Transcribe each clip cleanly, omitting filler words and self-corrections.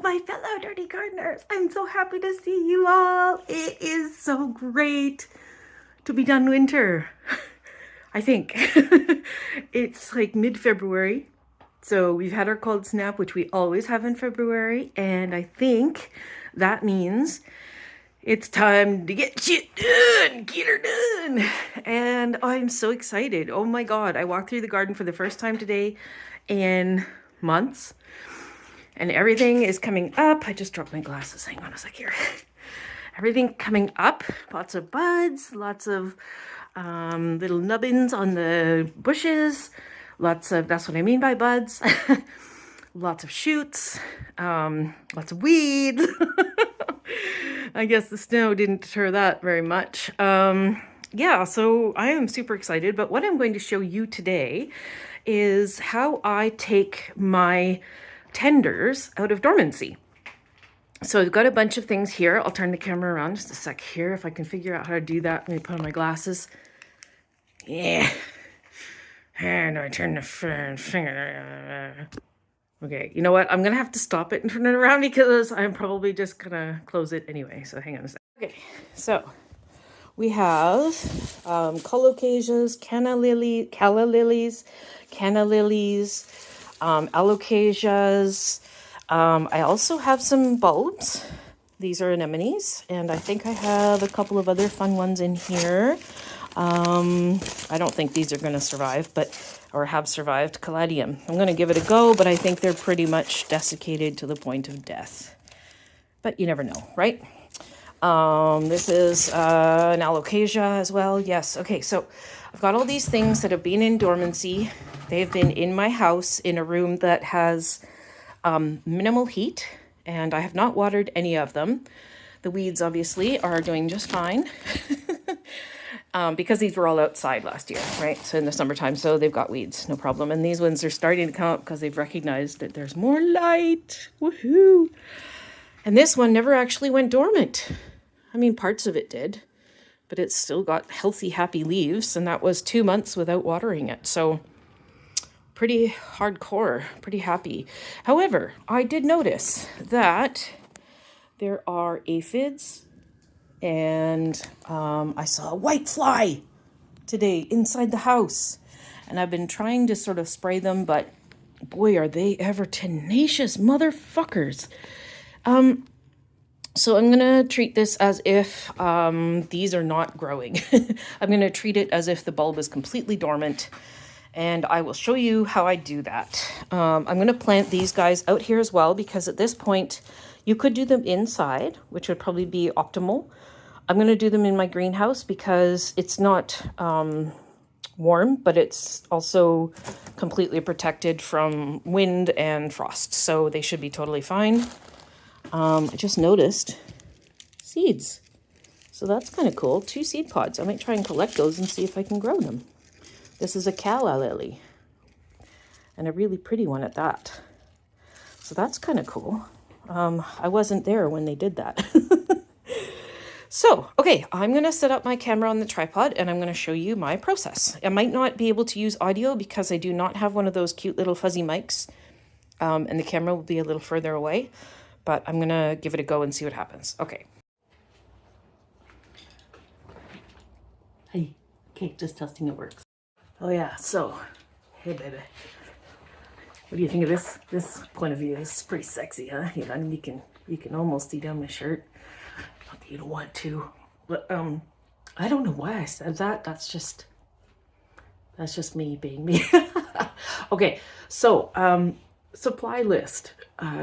my fellow dirty gardeners. I'm so happy to see you all. It is so great to be done winter. I think it's like mid-February. So we've had our cold snap, which we always have in February. And I think that means it's time to get shit done, get her done. And I'm so excited. Oh my God. I walked through the garden for the first time today in months. And everything is coming up. I just dropped my glasses. Hang on a sec here. Everything coming up. Lots of buds, lots of little nubbins on the bushes. Lots of, that's what I mean by buds. Lots of shoots. Lots of weeds. I guess the snow didn't deter that very much. Yeah, so I am super excited. But what I'm going to show you today is how I take my tenders out of dormancy. So I've got a bunch of things here. I'll turn the camera around just a sec here if I can figure out how to do that. Let me put on my glasses. Yeah. And I turn the finger. Okay, you know what? I'm gonna have to stop it and turn it around because I'm probably just gonna close it anyway. So hang on a sec. Okay, so we have colocasias, calla lilies, alocasias. I also have some bulbs. These are anemones, and I think I have a couple of other fun ones in here. I don't think these are going to survive, or have survived. Caladium. I'm going to give it a go, but I think they're pretty much desiccated to the point of death. But you never know, right? This is an alocasia as well. Yes. Okay. So I've got all these things that have been in dormancy. They've been in my house in a room that has minimal heat, and I have not watered any of them. The weeds obviously are doing just fine because these were all outside last year, right? So in the summertime, so they've got weeds, no problem. And these ones are starting to come up because they've recognized that there's more light. Woohoo! And this one never actually went dormant. I mean, parts of it did, but it's still got healthy, happy leaves, and that was 2 months without watering it. So pretty hardcore, pretty happy. However, I did notice that there are aphids, and I saw a white fly today inside the house. And I've been trying to sort of spray them, but boy, are they ever tenacious motherfuckers. So I'm going to treat this as if these are not growing. I'm going to treat it as if the bulb is completely dormant. And I will show you how I do that. I'm going to plant these guys out here as well, because at this point, you could do them inside, which would probably be optimal. I'm going to do them in my greenhouse because it's not warm, but it's also completely protected from wind and frost. So they should be totally fine. I just noticed seeds. So that's kind of cool. 2 seed pods. I might try and collect those and see if I can grow them. This is a calla lily, and a really pretty one at that. So that's kind of cool. I wasn't there when they did that. So, okay, I'm going to set up my camera on the tripod, and I'm going to show you my process. I might not be able to use audio because I do not have one of those cute little fuzzy mics, and the camera will be a little further away, but I'm going to give it a go and see what happens. Okay. Hey, okay, just testing it works. Oh yeah, so, hey baby. What do you think of this? This point of view is pretty sexy, huh? You know, and you can almost see down my shirt. Not that you don't want to. But I don't know why I said that. That's just me being me. Okay, so supply list.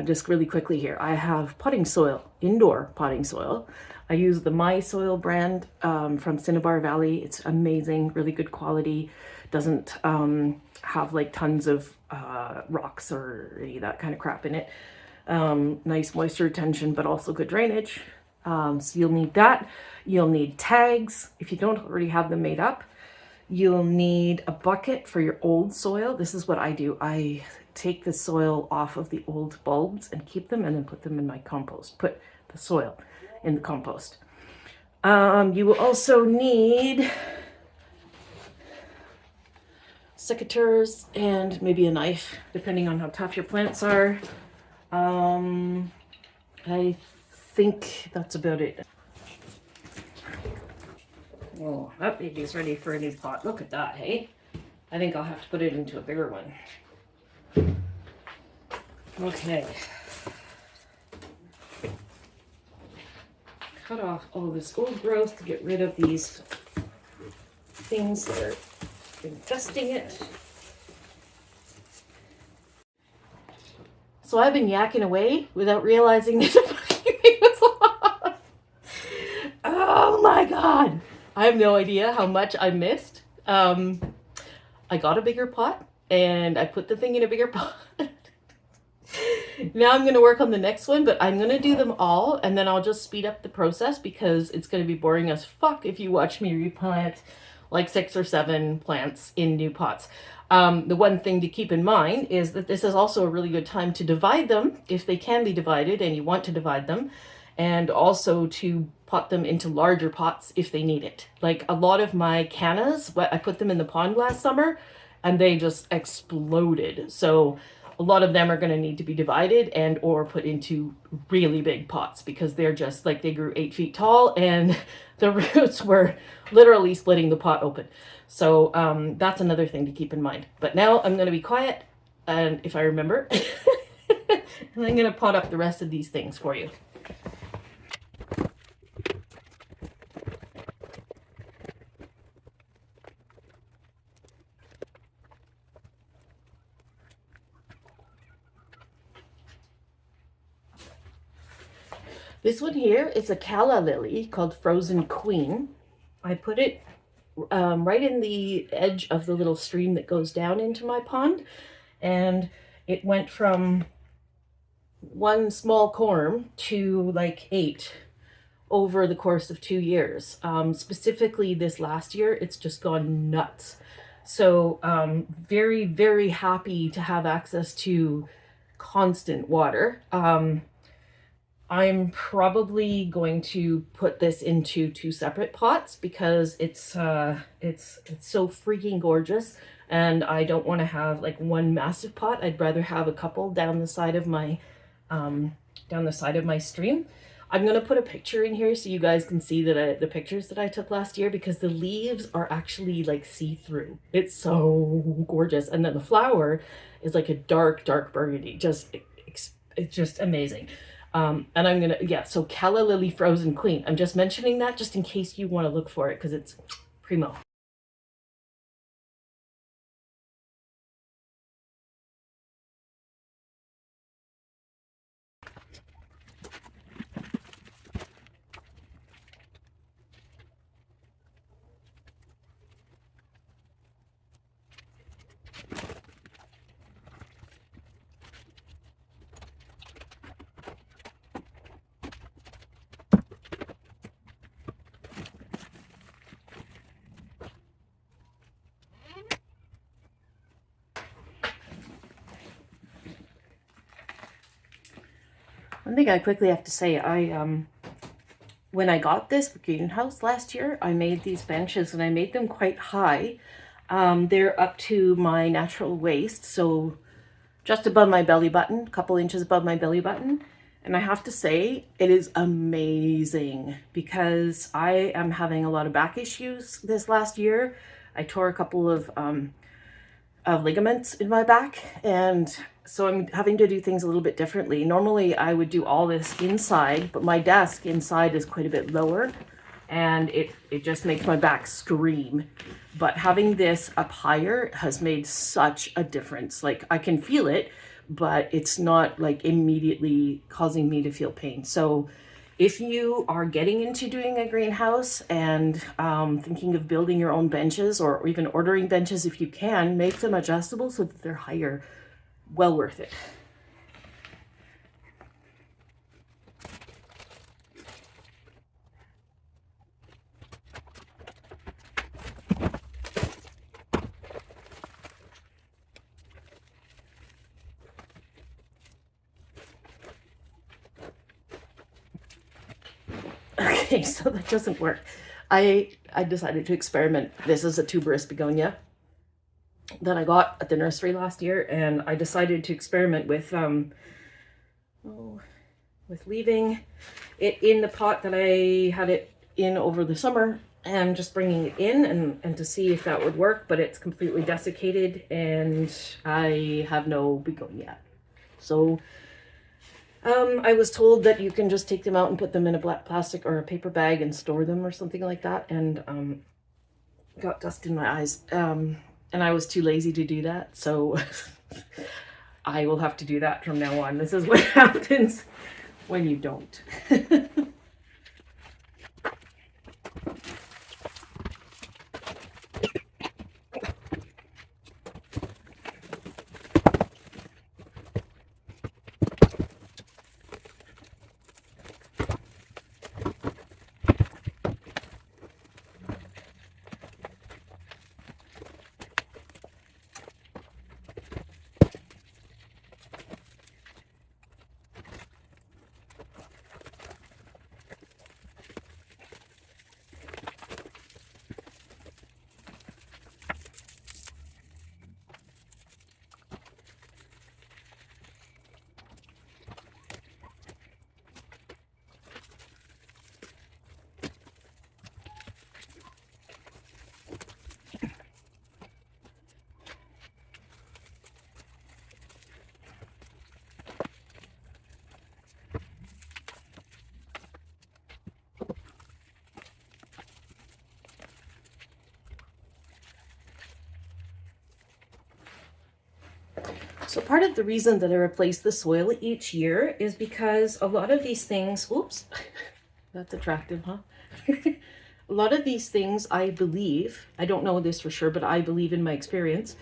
Just really quickly here. I have potting soil, indoor potting soil. I use the My Soil brand from Cinnabar Valley. It's amazing, really good quality. Doesn't have like tons of rocks or any of that kind of crap in it. Nice moisture retention, but also good drainage. So you'll need that. You'll need tags if you don't already have them made up. You'll need a bucket for your old soil. This is what I do. I take the soil off of the old bulbs and keep them, and then put them in my compost. Put the soil in the compost. You will also need secateurs and maybe a knife, depending on how tough your plants are. I think that's about it. Oh, that baby's ready for a new pot. Look at that, hey? I think I'll have to put it into a bigger one. Okay. Cut off all this old growth to get rid of these things that are infesting it. So I've been yakking away without realizing that the fucking thing was off. Oh my god! I have no idea how much I missed. I got a bigger pot and I put the thing in a bigger pot. Now I'm going to work on the next one, but I'm going to do them all and then I'll just speed up the process because it's going to be boring as fuck if you watch me replant like 6 or 7 plants in new pots. The one thing to keep in mind is that this is also a really good time to divide them if they can be divided and you want to divide them, and also to pot them into larger pots if they need it. Like a lot of my cannas, I put them in the pond last summer and they just exploded. So a lot of them are going to need to be divided and or put into really big pots because they're just like, they grew 8 feet tall and the roots were literally splitting the pot open. So that's another thing to keep in mind. But now I'm going to be quiet, and if I remember, and I'm going to pot up the rest of these things for you. This one here is a calla lily called Frozen Queen. I put it right in the edge of the little stream that goes down into my pond, and it went from 1 small corm to like 8 over the course of 2 years. Specifically this last year, it's just gone nuts. So very, very happy to have access to constant water. I'm probably going to put this into 2 separate pots because it's so freaking gorgeous, and I don't want to have like one massive pot. I'd rather have a couple down the side of my stream. I'm gonna put a picture in here so you guys can see that the pictures that I took last year, because the leaves are actually like see-through. It's so gorgeous, and then the flower is like a dark burgundy. It's just amazing. And I'm gonna, yeah, so Calla Lily Frozen Queen. I'm just mentioning that just in case you want to look for it because it's primo. One thing I quickly have to say, when I got this greenhouse last year, I made these benches and I made them quite high. They're up to my natural waist, so just above my belly button, a couple inches above my belly button. And I have to say, it is amazing because I am having a lot of back issues this last year. I tore a couple of ligaments in my back, and so I'm having to do things a little bit differently. Normally I would do all this inside, but my desk inside is quite a bit lower and it just makes my back scream. But having this up higher has made such a difference. Like I can feel it, but it's not like immediately causing me to feel pain. So if you are getting into doing a greenhouse and thinking of building your own benches or even ordering benches, if you can, make them adjustable so that they're higher. Well worth it. Okay, so that doesn't work. I decided to experiment. This is a tuberous begonia that I got at the nursery last year, and I decided to experiment with with leaving it in the pot that I had it in over the summer and just bringing it in and to see if that would work, but it's completely desiccated and I have no begonia. So I was told that you can just take them out and put them in a black plastic or a paper bag and store them or something like that, and got dust in my eyes, and I was too lazy to do that, so I will have to do that from now on. This is what happens when you don't. So part of the reason that I replace the soil each year is because a lot of these things, oops, that's attractive, huh? A lot of these things, I believe, I don't know this for sure, but I believe in my experience,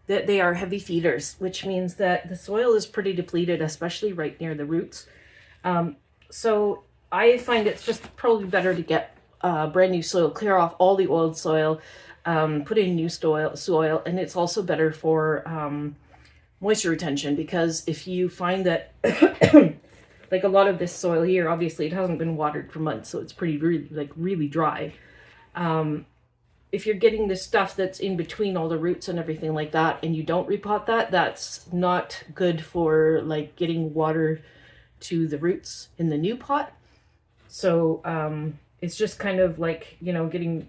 that they are heavy feeders, which means that the soil is pretty depleted, especially right near the roots. So I find it's just probably better to get brand new soil, clear off all the old soil, put in new soil, and it's also better for moisture retention, because if you find that like a lot of this soil here, obviously it hasn't been watered for months, so it's pretty really dry. If you're getting this stuff that's in between all the roots and everything like that, and you don't repot that, that's not good for like getting water to the roots in the new pot. So it's just kind of like, you know, getting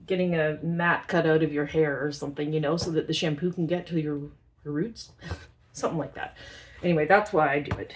a mat cut out of your hair or something, you know, so that the shampoo can get to your roots. Something like that. Anyway, that's why I do it.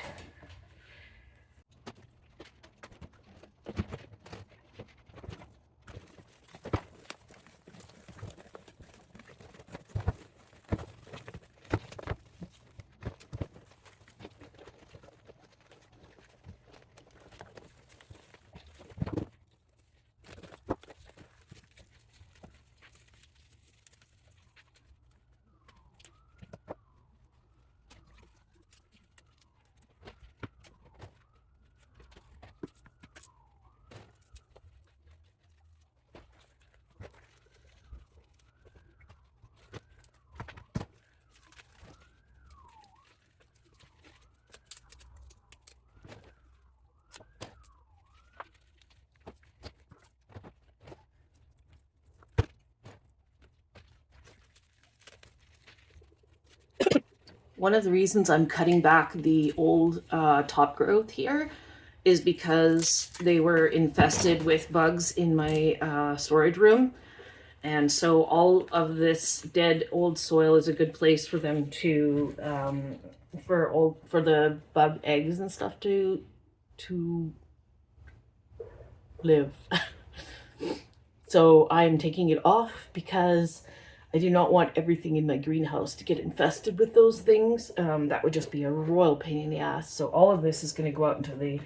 One of the reasons I'm cutting back the old top growth here is because they were infested with bugs in my storage room. And so all of this dead old soil is a good place for them to, for the bug eggs and stuff to live. So I'm taking it off because I do not want everything in my greenhouse to get infested with those things. That would just be a royal pain in the ass. So all of this is going to go out into the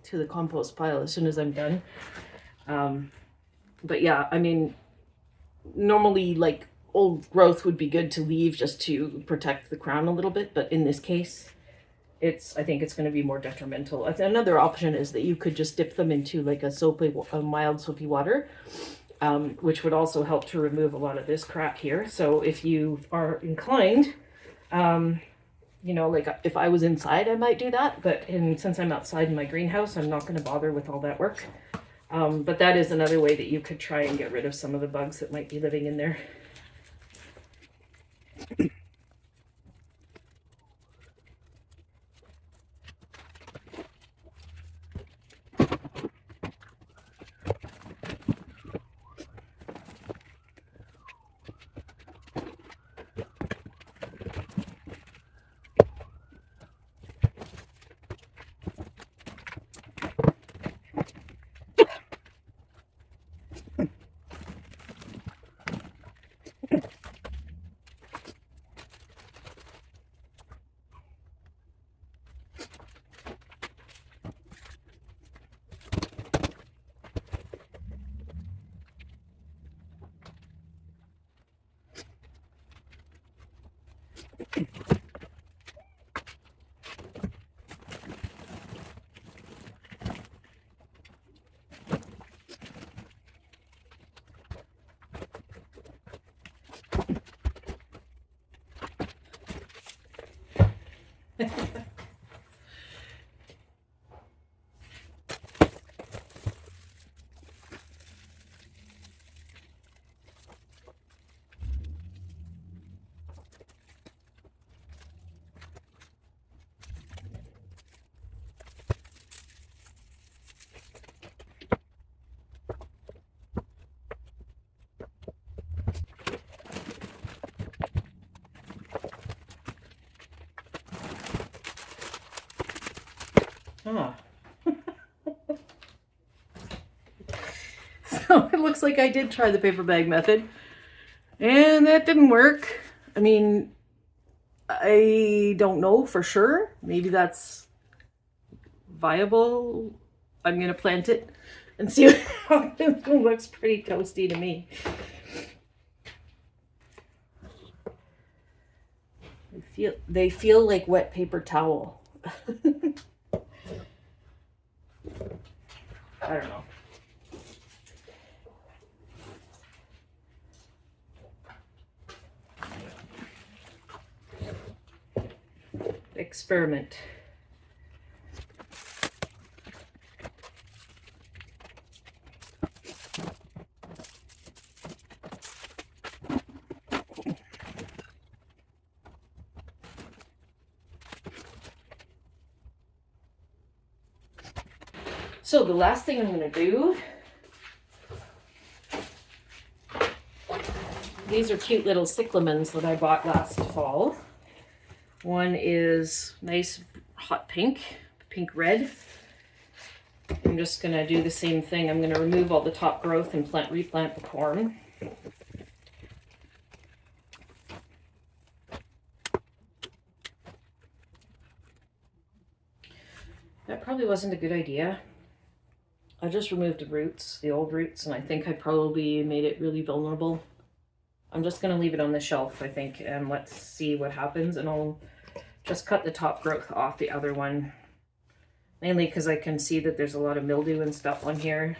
to the compost pile as soon as I'm done. But yeah, I mean, normally like old growth would be good to leave just to protect the crown a little bit, but in this case, I think it's going to be more detrimental. Another option is that you could just dip them into like a mild soapy water, which would also help to remove a lot of this crap here. So if you are inclined, you know, like if I was inside, I might do that. But since I'm outside in my greenhouse, I'm not going to bother with all that work. But that is another way that you could try and get rid of some of the bugs that might be living in there. Ah. So it looks like I did try the paper bag method, and that didn't work. I mean, I don't know for sure. Maybe that's viable. I'm gonna plant it and see how it looks. Pretty toasty to me. They feel like wet paper towel. I don't know. Experiment. So the last thing I'm going to do, these are cute little cyclamens that I bought last fall. One is nice hot pink, pink red. I'm just going to do the same thing. I'm going to remove all the top growth and replant the corn. That probably wasn't a good idea. I just removed the roots, the old roots, and I think I probably made it really vulnerable. I'm just going to leave it on the shelf, I think, and let's see what happens. And I'll just cut the top growth off the other one, mainly because I can see that there's a lot of mildew and stuff on here.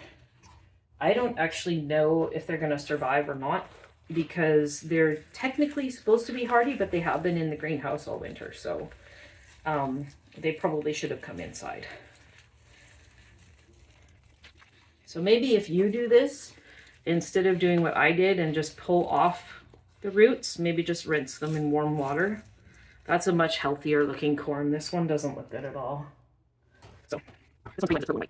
I don't actually know if they're going to survive or not, because they're technically supposed to be hardy, but they have been in the greenhouse all winter, so they probably should have come inside. So maybe if you do this, instead of doing what I did and just pull off the roots, maybe just rinse them in warm water. That's a much healthier looking corn. This one doesn't look good at all. So this one's pretty much white.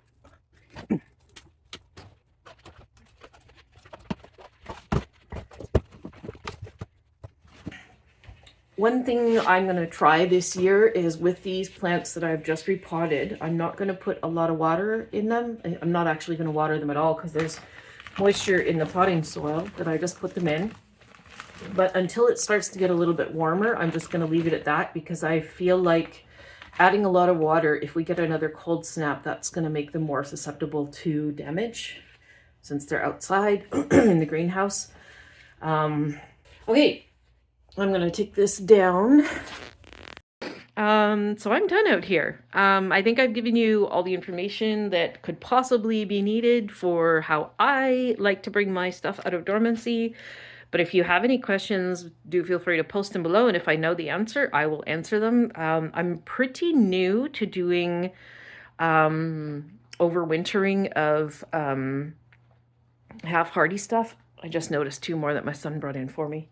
One thing I'm going to try this year is with these plants that I've just repotted, I'm not going to put a lot of water in them. I'm not actually going to water them at all because there's moisture in the potting soil that I just put them in. But until it starts to get a little bit warmer, I'm just going to leave it at that, because I feel like adding a lot of water, if we get another cold snap, that's going to make them more susceptible to damage since they're outside in the greenhouse. Okay. I'm going to take this down. So I'm done out here. I think I've given you all the information that could possibly be needed for how I like to bring my stuff out of dormancy. But if you have any questions, do feel free to post them below. And if I know the answer, I will answer them. I'm pretty new to doing overwintering of half hardy stuff. I just noticed 2 more that my son brought in for me.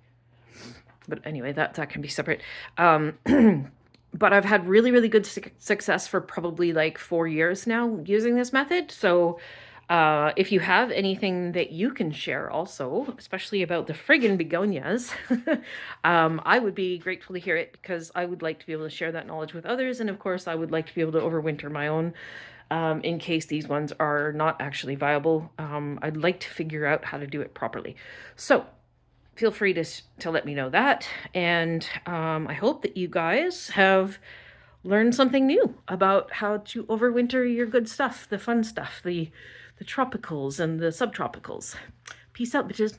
But anyway, that can be separate. But I've had really, really good success for probably like 4 years now using this method. So if you have anything that you can share also, especially about the friggin' begonias, I would be grateful to hear it, because I would like to be able to share that knowledge with others. And of course, I would like to be able to overwinter my own in case these ones are not actually viable. I'd like to figure out how to do it properly. So feel free to let me know that. And I hope that you guys have learned something new about how to overwinter your good stuff, the fun stuff, the tropicals and the subtropicals. Peace out, bitches.